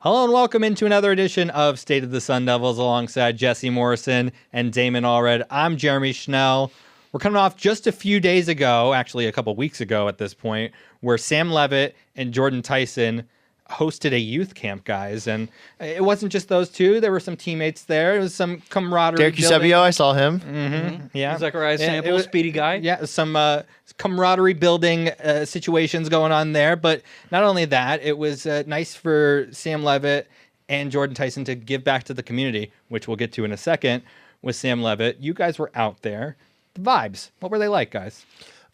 Hello and welcome into another edition of State of the Sun Devils alongside Jesse Morrison and Damon Allred. I'm Jeremy Schnell. We're coming off just a few days ago, actually a couple weeks ago at this point, where Sam Levitt and Jordan Tyson hosted a youth camp, guys. And it wasn't just those two. There were some teammates there. It was some camaraderie. Derek Eusebio, I saw him. Mm-hmm. Yeah. Zachariah Sample, speedy guy. Yeah, some camaraderie building situations going on there. But not only that, it was nice for Sam Levitt and Jordan Tyson to give back to the community, which we'll get to in a second with Sam Levitt. You guys were out there. The vibes, what were they like, guys?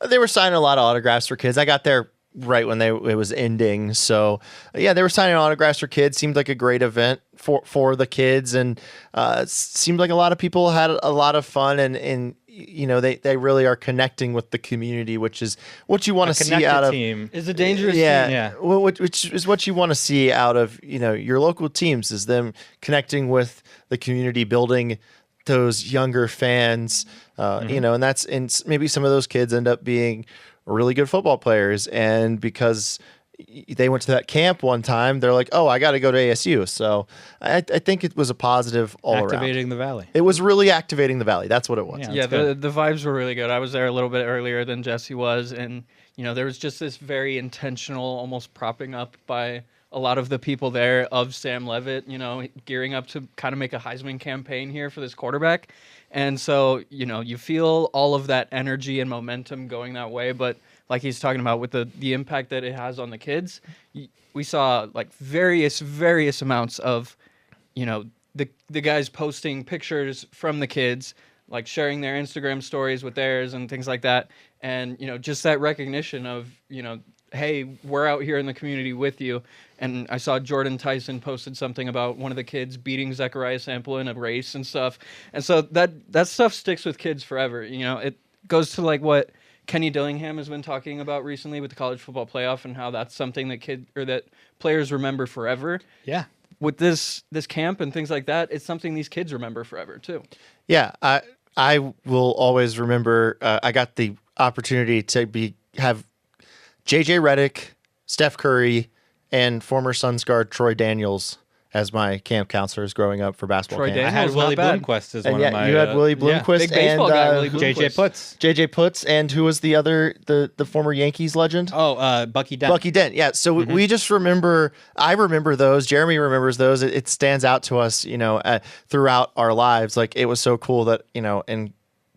They were signing a lot of autographs for kids. I got there right when it was ending. So, yeah, they were signing autographs for kids. Seemed like a great event for the kids. And seemed like a lot of people had a lot of fun. And you know, they really are connecting with the community, which is what you want to see out of. Team is a dangerous team. Yeah. Which is what you want to see out of, you know, your local teams, is them connecting with the community, building those younger fans, you know, and maybe some of those kids end up being really good football players. And because they went to that camp one time, they're like, oh, I got to go to ASU. So I think it was a positive all around. Activating the Valley. It was really activating the Valley. That's what it was. Yeah, the vibes were really good. I was there a little bit earlier than Jesse was. And, you know, there was just this very intentional, almost propping up by a lot of the people there of Sam Levitt, you know, gearing up to kind of make a Heisman campaign here for this quarterback. And so, you know, you feel all of that energy and momentum going that way. But like he's talking about with the impact that it has on the kids, we saw like various amounts of, you know, the guys posting pictures from the kids, like sharing their Instagram stories with theirs and things like that. And, you know, just that recognition of, you know, hey, we're out here in the community with you. And I saw Jordan Tyson posted something about one of the kids beating Zachariah Sample in a race and stuff. And so that stuff sticks with kids forever. You know, it goes to like what Kenny Dillingham has been talking about recently with the college football playoff and how that's something that players remember forever. Yeah. With this camp and things like that, it's something these kids remember forever too. Yeah. I will always remember, I got the opportunity to have JJ Redick, Steph Curry, and former Suns guard Troy Daniels as my camp counselors growing up for basketball camp. I had Willie Bloomquist as one of my... You had Willie Bloomquist big baseball guy, Willie JJ Bloomquist. Putz. JJ Putz, and who was the other, the former Yankees legend? Bucky Dent. Bucky Dent, yeah. So we just remember, I remember those, Jeremy remembers those. It stands out to us, you know, throughout our lives. Like, it was so cool that, you know, in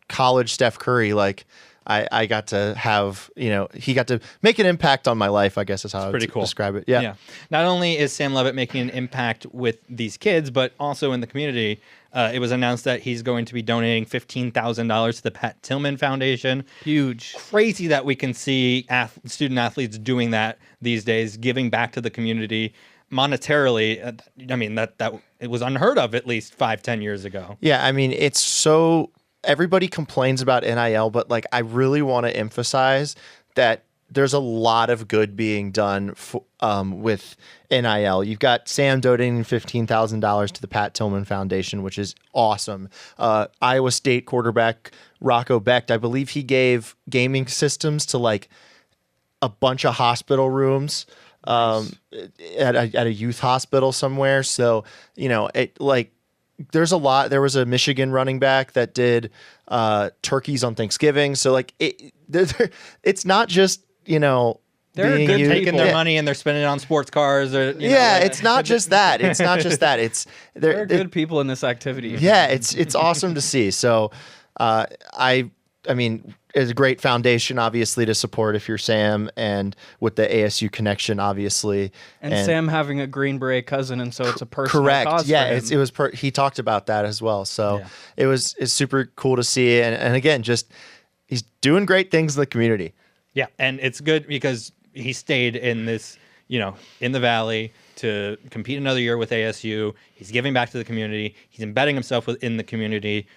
college, Steph Curry, like, I got to have, you know, he got to make an impact on my life, I guess is how I would describe it. Yeah. Not only is Sam Levitt making an impact with these kids, but also in the community. It was announced that he's going to be donating $15,000 to the Pat Tillman Foundation. Huge. Crazy that we can see student athletes doing that these days, giving back to the community monetarily. I mean, that it was unheard of at least 5-10 years ago. Yeah, I mean, it's so... Everybody complains about NIL, but like I really want to emphasize that there's a lot of good being done with NIL. You've got Sam donating $15,000 to the Pat Tillman Foundation, which is awesome. Iowa State quarterback Rocco Becht, I believe he gave gaming systems to like a bunch of hospital rooms at a youth hospital somewhere. So, you know, it like. There's a lot. There was a Michigan running back that did turkeys on Thanksgiving. So like it's not just, you know, they're taking their money and they're spending it on sports cars. Or it's not just that. It's not just that. It's there are good people in this activity. Yeah, it's awesome to see. So I mean, it's a great foundation, obviously, to support if you're Sam, and with the ASU connection, obviously. And Sam having a Green Beret cousin, and so it's a personal correct. cause Yeah, for him. he talked about that as well. So it's super cool to see. And again, just he's doing great things in the community. Yeah, and it's good because he stayed in this, you know, in the Valley to compete another year with ASU. He's giving back to the community. He's embedding himself within the community.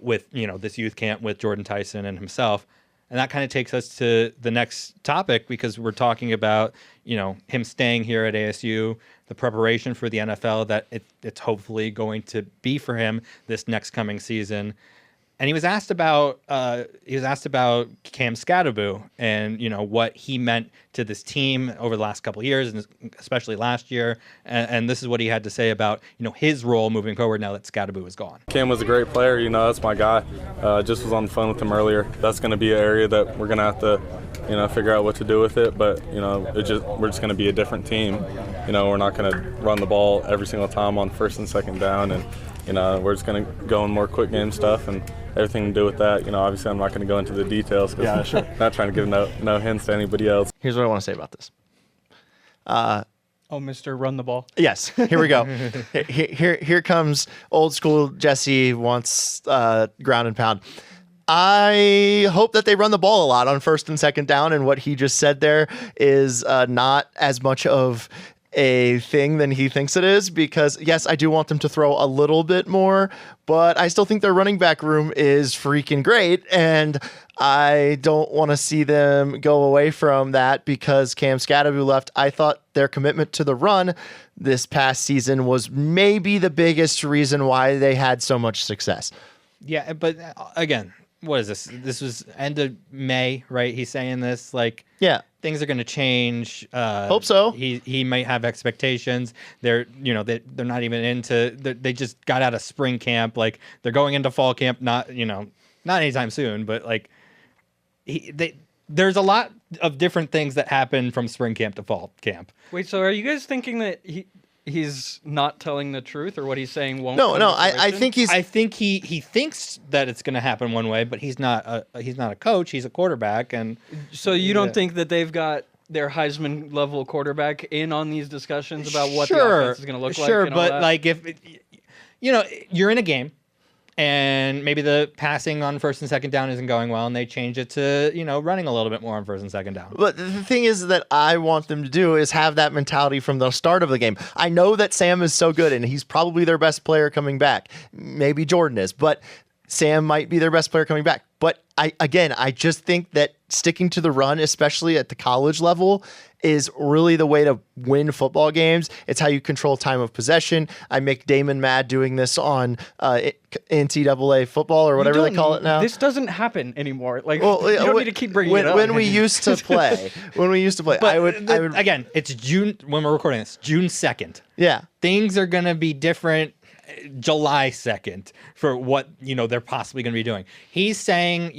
With, you know, this youth camp with Jordan Tyson and himself. And that kind of takes us to the next topic, because we're talking about, you know, him staying here at ASU, the preparation for the NFL that it's hopefully going to be for him this next coming season. And he was asked about Cam Scadaboo and what he meant to this team over the last couple of years, and especially last year. And this is what he had to say about his role moving forward now that Scadaboo is gone. Cam was a great player. That's my guy. Just was on the phone with him earlier. That's going to be an area that we're going to have to figure out what to do with it. But we're just going to be a different team. We're not going to run the ball every single time on first and second down, and we're just going to go in more quick game stuff and everything to do with that. Obviously I'm not going to go into the details because I'm not trying to give no hints to anybody else. Here's what I want to say about this. Mr. Run the Ball. Yes, here we go. Here comes old school Jesse wants ground and pound. I hope that they run the ball a lot on first and second down, and what he just said there is not as much of a thing than he thinks it is, because yes, I do want them to throw a little bit more, but I still think their running back room is freaking great, and I don't want to see them go away from that because Cam Scadaboo left. I thought their commitment to the run this past season was maybe the biggest reason why they had so much success. Yeah, but again, what is this? This was end of May, right? He's saying this yeah. Things are going to change. Hope so. He might have expectations. They're not even into. They just got out of spring camp. They're going into fall camp. Not anytime soon. But there's a lot of different things that happen from spring camp to fall camp. Wait, so are you guys thinking that he's not telling the truth, or what he's saying won't? No. I think he thinks that it's going to happen one way, but he's not a coach. He's a quarterback, and so you don't think that they've got their Heisman level quarterback in on these discussions about what the offense is going to look like? Sure, but if you're in a game, and maybe the passing on first and second down isn't going well, and they change it to running a little bit more on first and second down. But the thing is that I want them to do is have that mentality from the start of the game. I know that Sam is so good, and he's probably their best player coming back. Maybe Jordan is, but Sam might be their best player coming back. But I just think that sticking to the run, especially at the college level, is really the way to win football games. It's how you control time of possession. I make Damon mad doing this on NCAA football or whatever they call it now. This doesn't happen anymore. You don't need to keep bringing it up. When we used to play, but I would again. It's June when we're recording this. June 2nd. Yeah, things are gonna be different. July 2nd for what they're possibly going to be doing. He's saying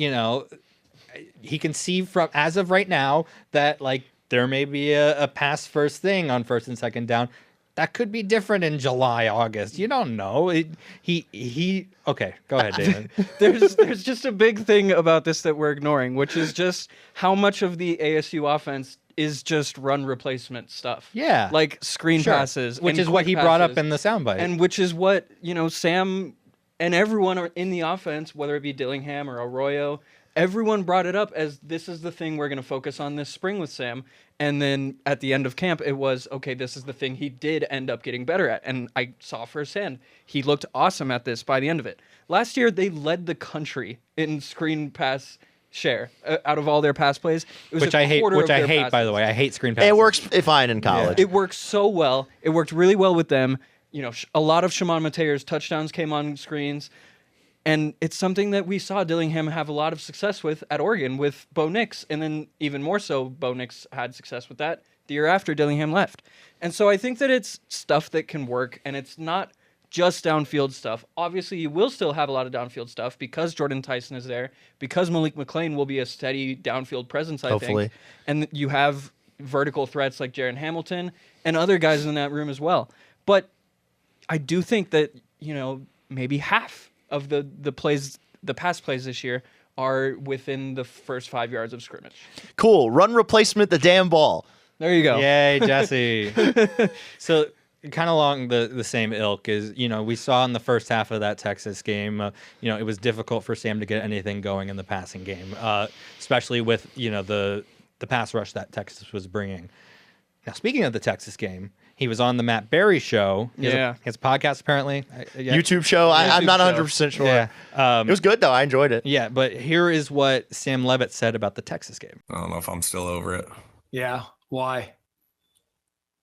he can see from as of right now that there may be a pass first thing on first and second down. That could be different in July, August. You don't know. Okay, go ahead, David. There's just a big thing about this that we're ignoring, which is just how much of the ASU offense is just run replacement stuff. Yeah. Like screen passes. Which is what he brought up in the soundbite. And which is what, Sam and everyone in the offense, whether it be Dillingham or Arroyo, everyone brought it up as this is the thing we're going to focus on this spring with Sam. And then at the end of camp, it was, okay, this is the thing he did end up getting better at. And I saw firsthand, he looked awesome at this by the end of it. Last year, they led the country in screen pass share out of all their pass plays. It was which I hate, by the way. I hate screen passes. It works fine in college. Yeah. It works so well. It worked really well with them. A lot of Shimon Mateer's touchdowns came on screens. And it's something that we saw Dillingham have a lot of success with at Oregon with Bo Nix. And then even more so, Bo Nix had success with that the year after Dillingham left. And so I think that it's stuff that can work, and it's not just downfield stuff. Obviously, you will still have a lot of downfield stuff because Jordan Tyson is there, because Malik McClain will be a steady downfield presence, I think. And you have vertical threats like Jaron Hamilton and other guys in that room as well. But I do think that, maybe half of the plays, the pass plays this year are within the first 5 yards of scrimmage. Cool. Run replacement the damn ball. There you go. Yay, Jesse. So kind of along the same ilk is, we saw in the first half of that Texas game, it was difficult for Sam to get anything going in the passing game, especially with, the pass rush that Texas was bringing. Now, speaking of the Texas game, he was on the Matt Berry show. He has a podcast, apparently. YouTube show. I'm not 100% sure. Yeah. It was good, though. I enjoyed it. Yeah, but here is what Sam Levitt said about the Texas game. I don't know if I'm still over it. Yeah. Why?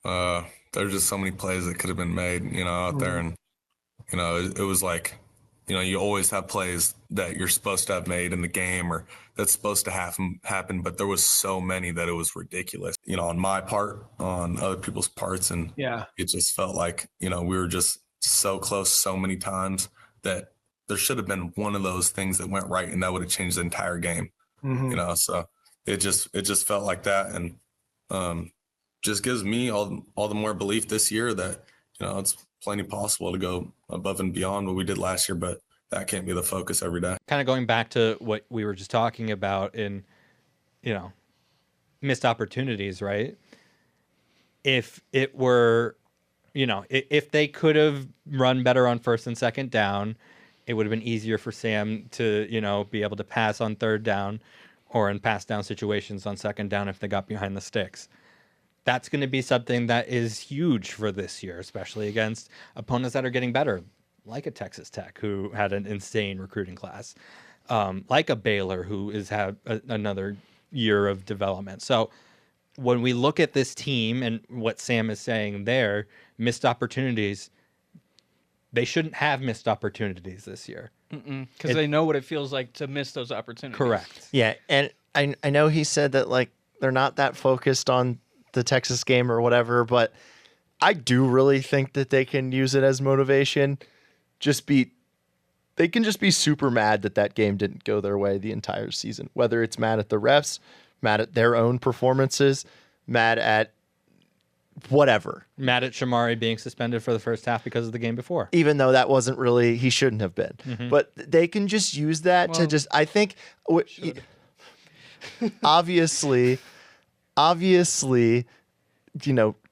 There's just so many plays that could have been made, out there. And, it was like you always have plays that you're supposed to have made in the game or that's supposed to happen, but there was so many that it was ridiculous, on my part, on other people's parts. And it just felt like, we were just so close so many times that there should have been one of those things that went right and that would have changed the entire game. So it just felt like that. And just gives me all the more belief this year that, it's plenty possible to go above and beyond what we did last year, but that can't be the focus every day. Kind of going back to what we were just talking about in, missed opportunities, right? If it were, if they could have run better on first and second down, it would have been easier for Sam to, be able to pass on third down or in pass down situations on second down if they got behind the sticks. That's going to be something that is huge for this year, especially against opponents that are getting better, like a Texas Tech, who had an insane recruiting class, like a Baylor, who has had another year of development. So when we look at this team and what Sam is saying there, missed opportunities, they shouldn't have missed opportunities this year. Because they know what it feels like to miss those opportunities. Correct. Yeah, and I know he said that, like, they're not that focused on the Texas game or whatever, but I do really think that they can use it as motivation. They can just be super mad that game didn't go their way the entire season, whether it's mad at the refs, mad at their own performances, mad at whatever. Mad at Shamari being suspended for the first half because of the game before. Even though that wasn't really, he shouldn't have been. Mm-hmm. But they can just use that to just, I think, obviously,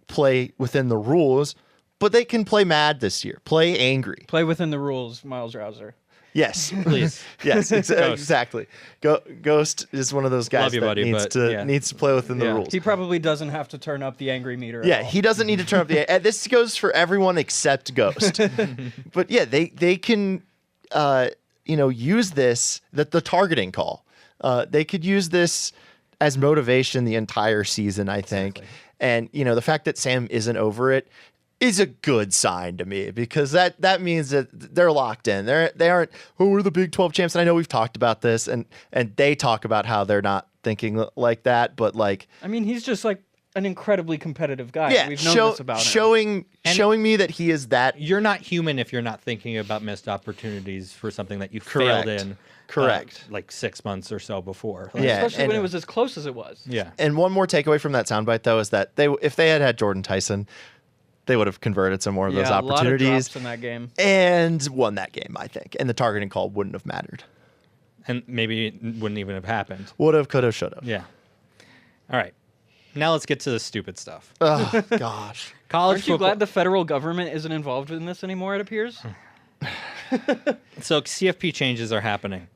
play within the rules, but they can play mad this year. Play angry. Play within the rules, Miles Rouser. Yes, please. Yes, exactly. Ghost is one of those guys needs to play within the rules. He probably doesn't have to turn up the angry meter. Yeah, he doesn't need to turn up the. This goes for everyone except Ghost. But yeah, they can, use this the targeting call. They could use this as motivation the entire season, I think. Exactly. And the fact that Sam isn't over it is a good sign to me, because that means that they're locked in. They aren't, we're the Big 12 champs. And I know we've talked about this, and they talk about how they're not thinking like that, but like, I mean, he's just like an incredibly competitive guy. Yeah, we've known this about him. Showing me that he is that. You're not human if you're not thinking about missed opportunities for something that you failed in. Correct. Like 6 months or so before. Especially when it was as close as it was. Yeah. And one more takeaway from that soundbite, though, is that if they had Jordan Tyson, they would have converted some more of those opportunities. A lot of drops in that game. And won that game, I think. And the targeting call wouldn't have mattered. And maybe it wouldn't even have happened. Would have, could have, should have. Yeah. All right. Now let's get to the stupid stuff. Oh, gosh. Aren't you glad the federal government isn't involved in this anymore, it appears? So CFP changes are happening.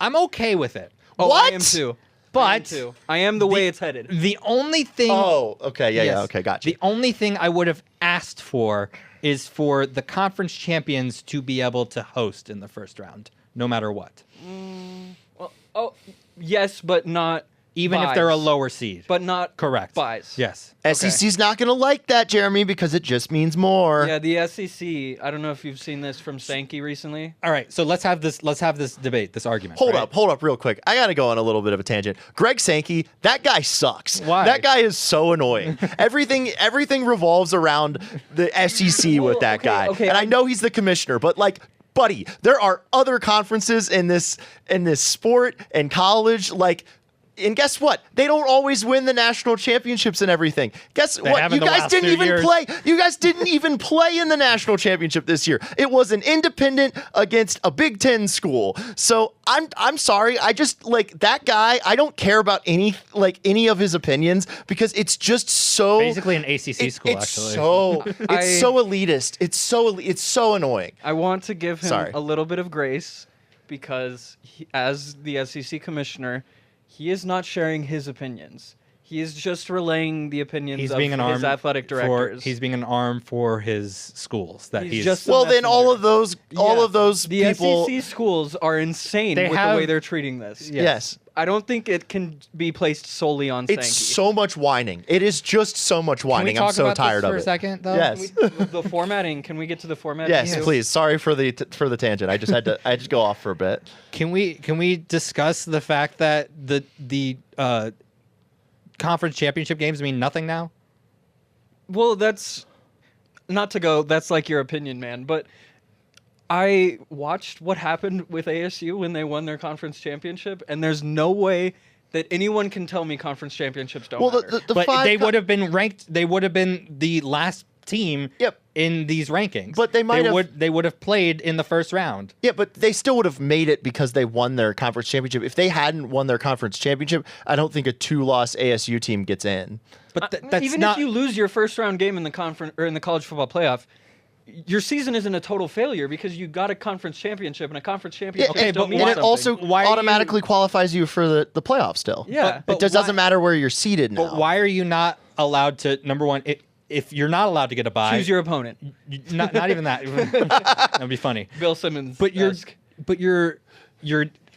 I'm okay with it. Oh, what? I am too. But I am the way it's headed. The only thing... Oh, okay. Yeah, okay, gotcha. The only thing I would have asked for is for the conference champions to be able to host in the first round, no matter what. Yes, but not... Even buys. If they're a lower seed. But not correct. Buys. Yes. SEC's not going to like that, Jeremy, because it just means more. Yeah, the SEC, I don't know if you've seen this from Sankey recently. All right, so let's have this debate, this argument. Hold up real quick. I got to go on a little bit of a tangent. Greg Sankey, that guy sucks. Why? That guy is so annoying. Everything revolves around the SEC with that guy. Okay, and I know he's the commissioner, but like, buddy, there are other conferences in this sport and college, like. And guess what? They don't always win the national championships and everything. Guess what? You guys didn't even play. You guys didn't even play in the national championship this year. It was an independent against a Big Ten school. So I'm sorry. I just like that guy. I don't care about any of his opinions because it's just so basically an ACC school. It's actually, so elitist. It's so annoying. I want to give him a little bit of grace because as the SEC commissioner. He is not sharing his opinions. He's just relaying the opinions He's of being an his arm athletic directors. He's being an arm for his schools. That he's just a Well, then all messenger. of those the people. SEC schools are insane They with have- the way they're treating this. Yes. I don't think it can be placed solely on It's Sankey. so much whining. It is just so much Can we whining. talk I'm so about tired this for of a it. second, though? Yes. The formatting. Can we get to the formatting? Yes, too? please. Sorry for the tangent. I just had to. I just go off for a bit. Can we discuss the fact that the conference championship games mean nothing now? Well, that's not to go. That's like your opinion, man. But I watched what happened with ASU when they won their conference championship, and there's no way that anyone can tell me conference championships don't Well, matter. the But five they would have been ranked. They would have been the last team Yep. in these rankings. But they might have- they would have played in the first round. Yeah, but they still would have made it because they won their conference championship. If they hadn't won their conference championship, I don't think a 2-loss ASU team gets in. But that's Even not. if you lose your first round game in the conference or in the college football playoff, your season isn't a total failure because you got a conference championship, and a conference championship okay, still but means And it something. also Why are you- automatically qualifies you for the playoffs still. Yeah. But It just why- doesn't matter where you're seated now. But why are you not allowed to? Number one, if you're not allowed to get a bye, choose your opponent. not even that. That'd be funny. Bill Simmons. But you're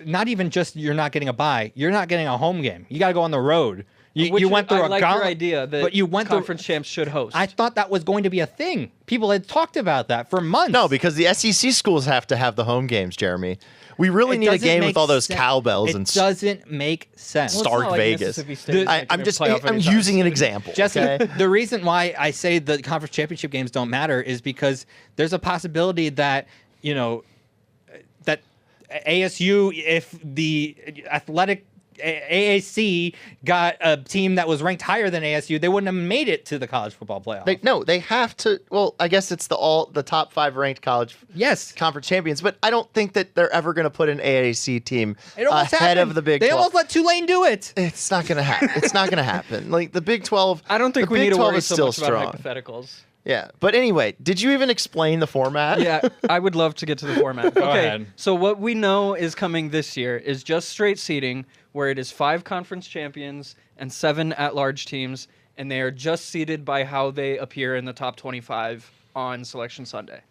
not even just you're not getting a bye. You're not getting a home game. You got to go on the road. You went through I a like your gauntlet, idea that but you went through. conference champs should host. I thought that was going to be a thing. People had talked about that for months. No, because the SEC schools have to have the home games, Jeremy. We really need a doesn't game make with all those sense. cowbells It and doesn't make sense. Well, it's Stark not like Vegas. Mississippi State is making I'm a just playoff I'm anytime using an soon. example. Jesse, okay? the reason why I say the conference championship games don't matter is because there's a possibility that that ASU, if the athletic AAC got a team that was ranked higher than ASU, they wouldn't have made it to the college football playoff. They have to. Well, I guess it's the top 5 ranked college Yes. conference champions, but I don't think that they're ever going to put an AAC team It almost ahead happened. of the Big They 12. almost let Tulane do it. It's not going to happen. It's not going to happen. Like the Big 12. I don't think the we Big need to 12 worry is so still much strong. about hypotheticals. Yeah, but anyway, did you even explain the format? Yeah, I would love to get to the format. Go Okay, ahead. so what we know is coming this year is just straight seeding, where it is 5 conference champions and 7 at-large teams, and they are just seeded by how they appear in the top 25 on Selection Sunday.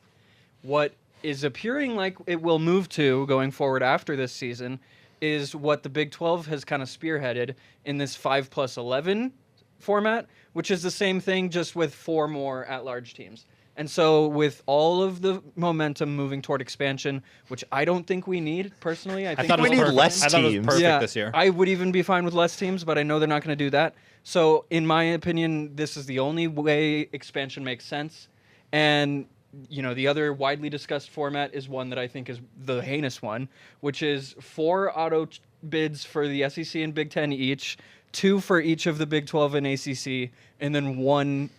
What is appearing like it will move to going forward after this season is what the Big 12 has kind of spearheaded in this 5+11 format, which is the same thing just with 4 more at-large teams. And so with all of the momentum moving toward expansion, which I don't think we need personally, I think thought it we was need perfect. less I thought it was teams. perfect this year. I would even be fine with less teams, but I know they're not going to do that. So in my opinion, this is the only way expansion makes sense. And the other widely discussed format is one that I think is the heinous one, which is 4 auto bids for the SEC and Big Ten each, 2 for each of the Big 12 and ACC, and then 1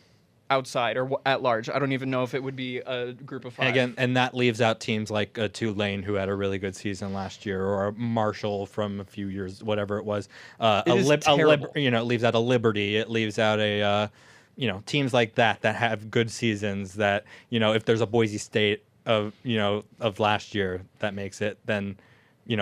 outside or at large. I don't even know if it would be a group of 5. And that leaves out teams like Tulane, who had a really good season last year, or a Marshall from a few years, whatever it was. terrible. It leaves out a Liberty. It leaves out a teams like that have good seasons. That if there's a Boise State of last year that makes it, then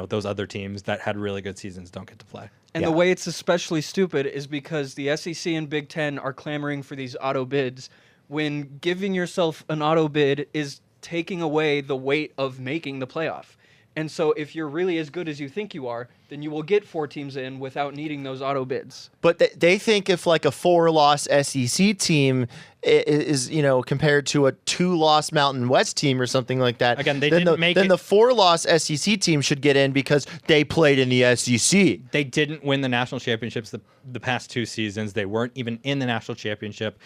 those other teams that had really good seasons don't get to play. And Yeah. the way it's especially stupid is because the SEC and Big Ten are clamoring for these auto bids, when giving yourself an auto bid is taking away the weight of making the playoff. And so if you're really as good as you think you are, then you will get 4 teams in without needing those auto bids. But they think if like a 4-loss SEC team is compared to a 2-loss Mountain West team or something like that. Again, they then didn't the, make then it- the 4-loss SEC team should get in because they played in the SEC. They didn't win the national championships the past 2 seasons. They weren't even in the national championship.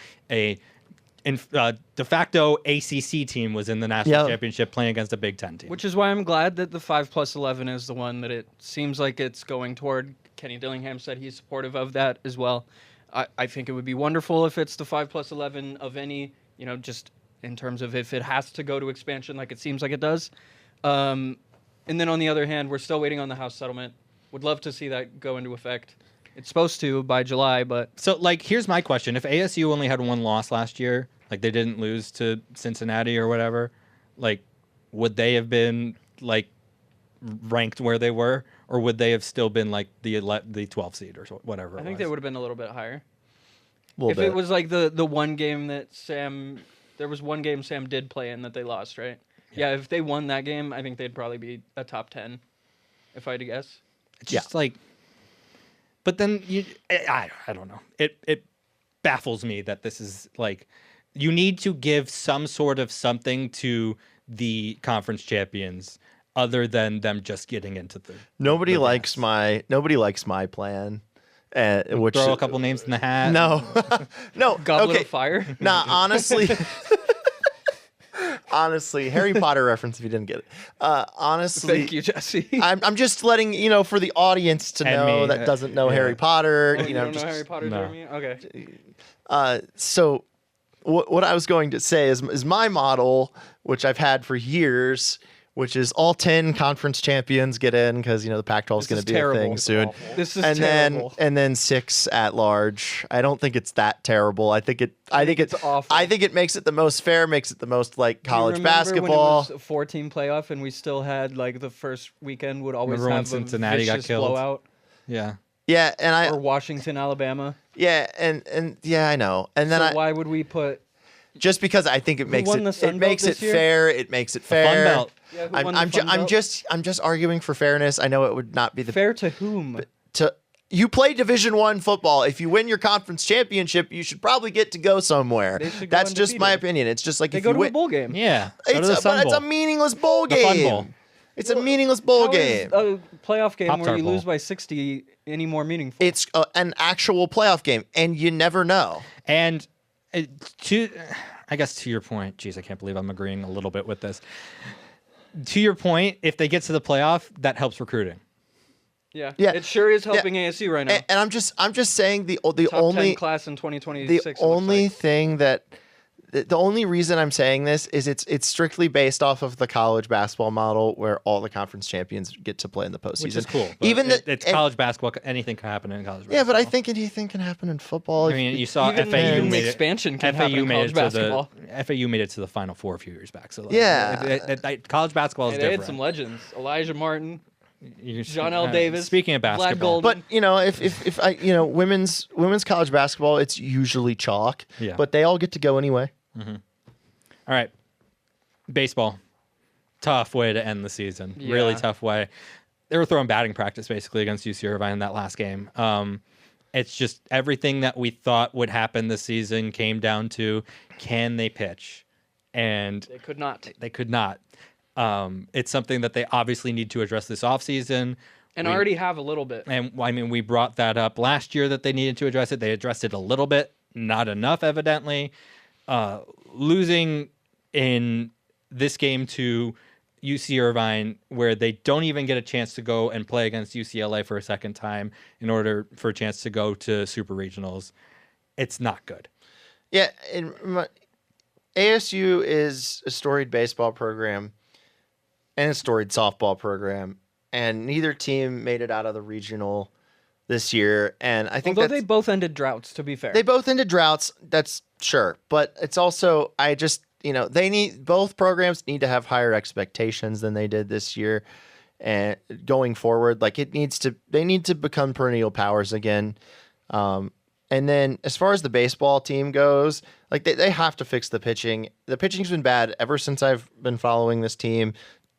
De facto ACC team was in the national championship playing against a Big Ten team. Which is why I'm glad that the 5+11 is the one that it seems like it's going toward. Kenny Dillingham said he's supportive of that as well. I think it would be wonderful if it's the 5+11 of any, just in terms of if it has to go to expansion like it seems like it does. And then on the other hand, we're still waiting on the House settlement. Would love to see that go into effect. It's supposed to by July, but So, here's my question. If ASU only had 1 loss last year, they didn't lose to Cincinnati or whatever, would they have been, ranked where they were, or would they have still been like the 12 seed or whatever? I think they would have been a little bit higher. Little It bit. was like the one game that there was one game Sam did play in that they lost, right? Yeah, if they won that game, I think they'd probably be a top 10, if I had to guess. It's just like, but then I don't know. It baffles me that this is like, you need to give some sort of something to the conference champions other than them just getting into the. Nobody likes my plan. Which Throw a couple names in the hat. No, no. Goblet okay. of Fire. Nah, honestly, Harry Potter reference if you didn't get it. Honestly, Thank you, Jesse. I'm just letting for the audience to And know me, that doesn't know yeah. Harry Potter. You don't just know Harry Potter, no. Jeremy? Okay. so what I was going to say is my model, which I've had for years, which is all 10 conference champions get in because the Pac-12 is going to be terrible. a thing soon. This is and terrible. then 6 at large. I don't think it's that terrible. I think it's awful. I think it makes it the most fair, makes it the most like college Do you remember basketball. when it was a 4-team playoff and we still had like the first weekend would always Remember when have Cincinnati a got vicious killed? blowout, Yeah. Yeah, and or Washington, Alabama. I know. And then So why would we put? just because I think it makes won the it Sun Belt makes it this year? fair. It makes it fair. Fun Belt. Yeah, who I'm won the I'm, Fun I'm Belt? just arguing for fairness. I know it would not be the Fair to whom? you play Division I football. If you win your conference championship, you should probably get to go somewhere. They should go That's just my undefeated. opinion. It's just like They if go you to win, a bowl game. Yeah. Go to it's the Sun but it's a Bowl. meaningless bowl The game. Fun Bowl. It's a meaningless bowl How game. is a playoff game Pop-Tart where you Bowl. lose by 60 any more meaningful? It's an actual playoff game, and you never know. And I guess to your point, geez, I can't believe I'm agreeing a little bit with this. To your point, if they get to the playoff, that helps recruiting. Yeah, Yeah. it sure is helping ASU right now. And I'm just saying the Top only 10 class in 2026. the it looks only like. thing that the only reason I'm saying this is it's strictly based off of the college basketball model where all the conference champions get to play in the postseason. Which is cool. but Even it's college basketball. Anything can happen in college basketball. yeah, but I think anything can happen in football. I mean, you saw Even FAU in made expansion it. can happen in college basketball. FAU made it to the Final Four a few years back. So like, Yeah. college basketball is Hey, they different. had some legends: Elijah Martin, You- John L. Davis. Speaking of Vlad basketball, Golden. But if I women's college basketball, it's usually chalk. Yeah. But they all get to go anyway. all right, baseball, tough way to end the season. Really Yeah. tough way. They were throwing batting practice basically against UC Irvine in that last game. It's just everything that we thought would happen this season came down to, can they pitch? And They could not. they could not. It's something that they obviously need to address this offseason. And already have a little bit. And I mean, we brought that up last year that they needed to address it. They addressed it a little bit, not enough, evidently. Losing in this game to UC Irvine, where they don't even get a chance to go and play against UCLA for a second time in order for a chance to go to super regionals. It's not good. Yeah, ASU is a storied baseball program and a storied softball program, and neither team made it out of the regional this year. And I think Although they both ended droughts, to be fair. they both ended droughts. That's sure, but it's also both programs need to have higher expectations than they did this year, and going forward, like they need to become perennial powers again. And then as far as the baseball team goes, like they have to fix the pitching. The pitching's been bad ever since I've been following this team.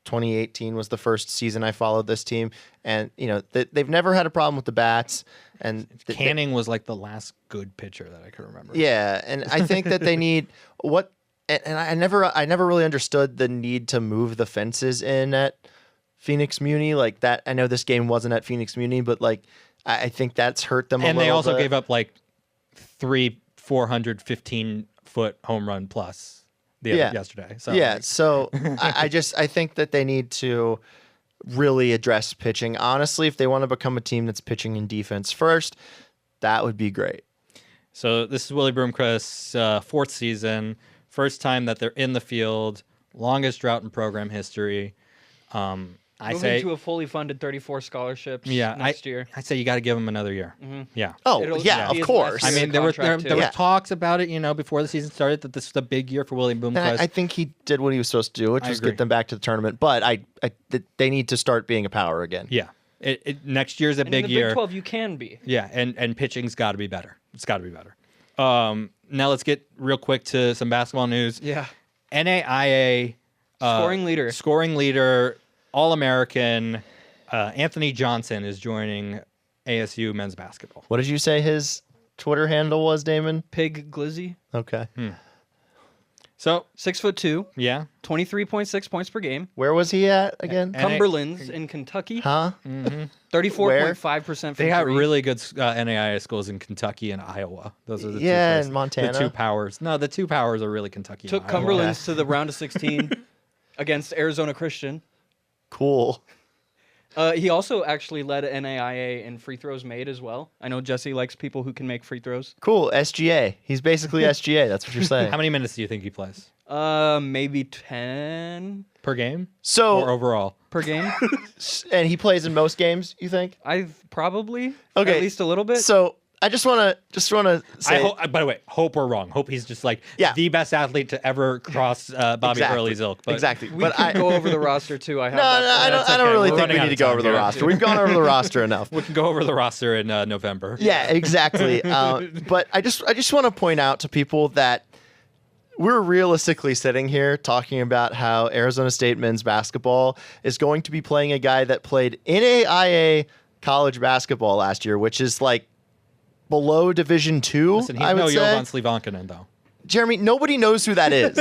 2018 was the first season I followed this team, and they've never had a problem with the bats. And Canning was like the last good pitcher that I could remember. yeah, and I think that they need and I never really understood the need to move the fences in at Phoenix Muni like that. I know this game wasn't at Phoenix Muni, but like I think that's hurt them a And little they also bit. gave up like 3 415-foot home run plus yesterday. So yeah, so I think that they need to really address pitching. Honestly, if they want to become a team that's pitching and defense first, that would be great. So this is Willie Broomquist's fourth season, first time that they're in the field, longest drought in program history. Moving to a fully funded 34 scholarships next year. I say you got to give him another year. Yeah. Oh, It'll yeah, be of his course. last I year mean, there contract, were too. talks about it, before the season started, that this is a big year for William And Bloomquist. I think he did what he was supposed to do, which I was agree. get them back to the tournament. But they need to start being a power again. Yeah. Next year's a And big in the year. Big 12, you can be. Yeah, and pitching's got to be better. It's got to be better. Now let's get real quick to some basketball news. Yeah. NAIA Scoring leader, All-American Anthony Johnson is joining ASU men's basketball. What did you say his Twitter handle was, Damon? Pig Glizzy. Okay. So 6'2", yeah, 23.6 points per game. Where was he at again? And- Cumberland's in Kentucky. Huh? 34.5% they got from three. really good NAIA schools in Kentucky and Iowa. Those are the two Yeah, places. and Montana. The two powers. No, the two powers are really Kentucky. Took and Iowa. Cumberland's to the round of 16 against Arizona Christian. Cool. He also actually led NAIA in free throws made as well. I know Jesse likes people who can make free throws. Cool. SGA. He's basically SGA. That's what you're saying. How many minutes do you think he plays Maybe 10 per game or So, overall? per game. and he plays in most games, you think? I've probably Okay. at least a little bit. So, I just want to say. By the way, hope we're wrong. Hope he's just like Yeah. the best athlete to ever cross Bobby Exactly. Hurley's ilk. But Exactly. we But can go over the roster too. I have No, that no, pulled up. I don't okay. really We're think we running out need of to go time over the here. roster. We've gone over the roster enough. We can go over the roster in November. Yeah, exactly. But I just want to point out to people that we're realistically sitting here talking about how Arizona State men's basketball is going to be playing a guy that played NAIA college basketball last year, which is like below Division II. Listen, he's I would no say. Jovan Slivankanen, though. Jeremy, nobody knows who that is.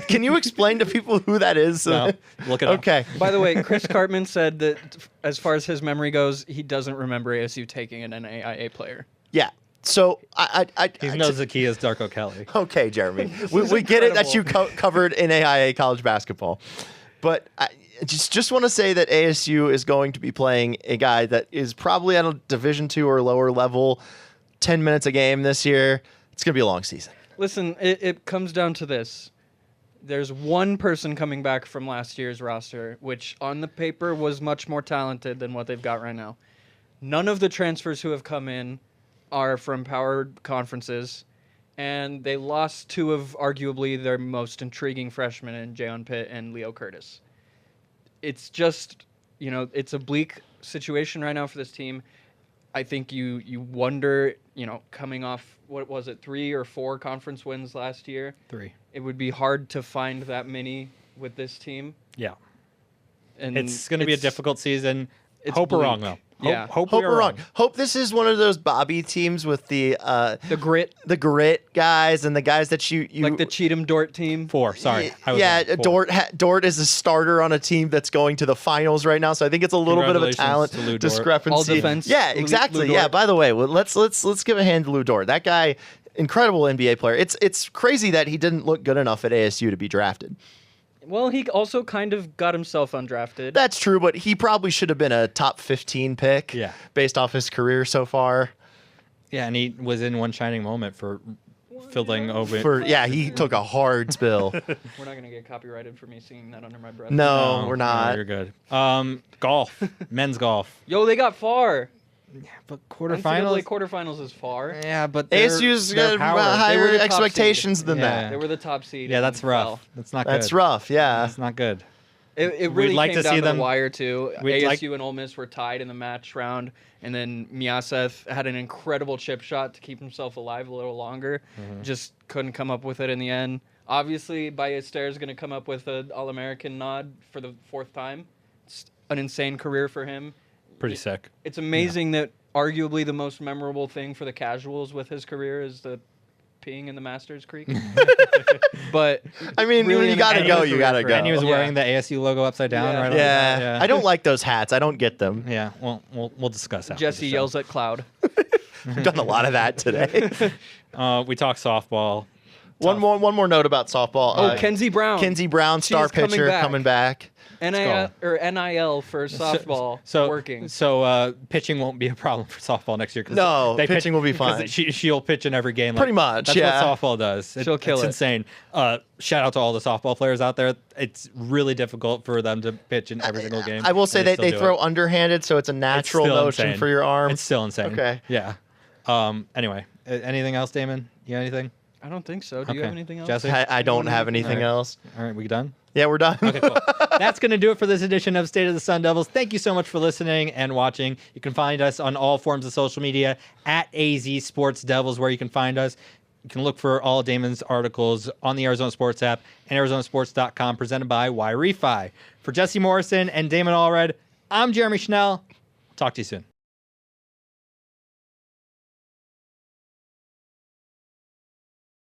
Can you explain to people who that is? No, look it up. Okay. By the way, Chris Cartman said that as far as his memory goes, he doesn't remember ASU taking an NAIA player. Yeah. So I He knows the key is Darko Kelly. Okay, Jeremy. we get it that you covered NAIA college basketball. But I just want to say that ASU is going to be playing a guy that is probably at a Division II or lower level, 10 minutes a game this year. It's going to be a long season. Listen, it comes down to this. There's one person coming back from last year's roster, which on the paper was much more talented than what they've got right now. None of the transfers who have come in are from power conferences, and they lost two of arguably their most intriguing freshmen in Jayon Pitt and Leo Curtis. It's just, it's a bleak situation right now for this team. I think you wonder, coming off, what was it, 3 or 4 conference wins last year? 3. It would be hard to find that many with this team. Yeah. And It's going to be a difficult season. it's Hope we're bleak. wrong, though. Yeah. Hope Hope we're we're wrong. Hope this is one of those Bobby teams with the grit, grit guys and the guys that you like the Cheatham Dort team. 4. Sorry. I was yeah, wrong. 4. Dort is a starter on a team that's going to the finals right now, so I think it's a little bit of a talent Congratulations to Lou Dort. discrepancy. All defense, Yeah, Lou exactly. Dort. Yeah. By the way, let's give a hand to Lou Dort. That guy, incredible NBA player. It's crazy that he didn't look good enough at ASU to be drafted. Well, he also kind of got himself undrafted. That's true, but he probably should have been a top 15 pick. Yeah. Based off his career so far. Yeah, and he was in one shining moment for filling over. He took a hard spill. We're not going to get copyrighted for me singing that under my breath. No, No, we're no, not. you're good. Golf. Men's golf. Yo, they got far. But NCAA quarterfinals is far. Yeah, but ASU's they're got power. They were higher the top expectations seed. than Yeah. that. They were the top seed. Yeah, that's and rough. fell. That's not good. That's rough, yeah. That's not good. It We'd really like came to down see to them- the wire too. we'd ASU like- and Ole Miss were tied in the match round, and then Miaseth had an incredible chip shot to keep himself alive a little longer. Just couldn't come up with it in the end. Obviously, Ballester is going to come up with an All-American nod for the 4th time. It's an insane career for him. Pretty sick. It's amazing that arguably the most memorable thing for the casuals with his career is the peeing in the Masters Creek. But I mean, really you an gotta amazing go, you career gotta for go. him. And he was Yeah. wearing the ASU logo upside down. Yeah. Right. Yeah. I don't like those hats. I don't get them. Yeah. Well, we'll discuss that. Jesse yells at Cloud. I've done a lot of that today. We talked softball. One more note about softball. Kenzie Brown. Kenzie Brown, star She's coming pitcher, back. coming back. NIL for softball working. So pitching won't be a problem for softball next year. No, pitching will be fine. She'll pitch in every game. Pretty much, that's yeah. what softball does. She'll kill it's it. insane. Shout out to all the softball players out there. It's really difficult for them to pitch in every single game. I will say they throw it. underhanded, so it's a natural motion insane. for your arm. It's still insane. Okay. Yeah. Anyway, anything else, Damon? You got anything? I don't think so. Do you have anything else? Jesse? I don't have anything else. All right, we done? Yeah, we're done. Okay, cool. That's going to do it for this edition of State of the Sun Devils. Thank you so much for listening and watching. You can find us on all forms of social media at AZ Sports Devils, where you can find us. You can look for all Damon's articles on the Arizona Sports app and ArizonaSports.com, presented by YRefi. For Jesse Morrison and Damon Allred, I'm Jeremy Schnell. Talk to you soon.